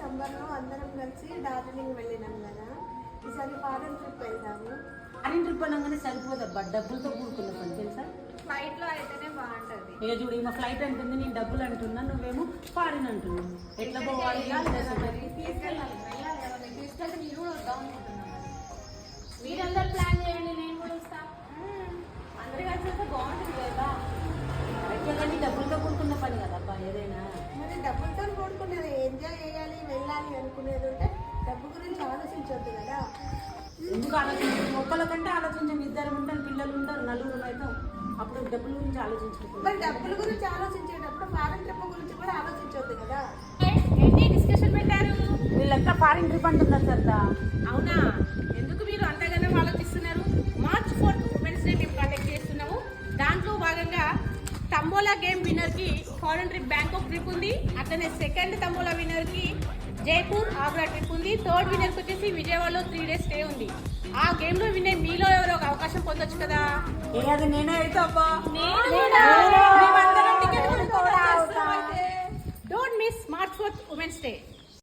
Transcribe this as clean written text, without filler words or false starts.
సమ్మర్లో అందరం కలిసి డార్జిలింగ్ వెళ్ళినాం కదా, ఈసారి ఫారెన్ ట్రిప్ వెళ్దాము. ఫారెన్ ట్రిప్ అనగానే సరిపోదబ్బా, డబ్బులతో కూడుకున్న పని తెలుసా. ఫ్లైట్లో అయితేనే బాగుంటుంది. ఇక చూడు, ఈమె ఫ్లైట్ అంటుంది, నేను డబ్బులు అంటున్నా, నువ్వేమో ఫారిన్ అంటున్నావు. ఎట్లా పోవాలి? తీసుకెళ్తే మీరు కూడా వద్దాం అనుకుంటున్నాను. మీరందరూ ప్లాన్ చేయండి, నేను కూడా వస్తా. అందరు కలిసి వస్తే బాగుంటుంది కదా. అయితే కానీ డబ్బులతో కూడుకున్న పని కదబ్బా ఏదైనా. మరి డబ్బులతో కూడుకునేది, ఎంజాయ్ చేయాలి వెళ్ళాలి అనుకునేది ఉంటే డబ్బు గురించి ఆలోచించొద్దు కదా. ఎందుకు ఆలోచించాలి? ఒక్కళ్ళ కంటే ఆలోచించాం, ఇద్దరు ఉంటారు, పిల్లలు ఉంటారు, నలుగురు అవుతాం, అప్పుడు డబ్బుల గురించి ఆలోచించుకుంటాం. మరి డబ్బుల గురించి ఆలోచించేటప్పుడు ఫారెన్ ట్రిప్ గురించి కూడా ఆలోచించొద్దు కదా. ఏంటి డిస్కషన్ పెట్టారు? వీళ్ళంతా ఫారిన్ ట్రిప్ అంటున్నారు సరదా. అవునా, ఎందుకు మీరు అంతగానో ఆలోచిస్తున్నారు? మార్చ్ 4th ఉమెన్స్ డే మేము కండక్ట్ చేస్తున్నాము. దాంట్లో భాగంగా తంబోలా గేమ్ విన్నర్కి ఫారెన్ ట్రిప్ బ్యాంకాక్ ట్రిప్ ఉంది. అట్లనే సెకండ్ తంబోలా విన్నర్కి జైపూర్ ఆగ్రా ట్రిప్ ఉంది. థర్డ్ విన్నర్కి వచ్చేసి విజయవాడలో 3 days స్టే ఉంది. ఆ గేమ్ లో వినే మీలో ఎవరో ఒక అవకాశం పొందొచ్చు కదా. అది నేనే అయితే అబ్బా. నేను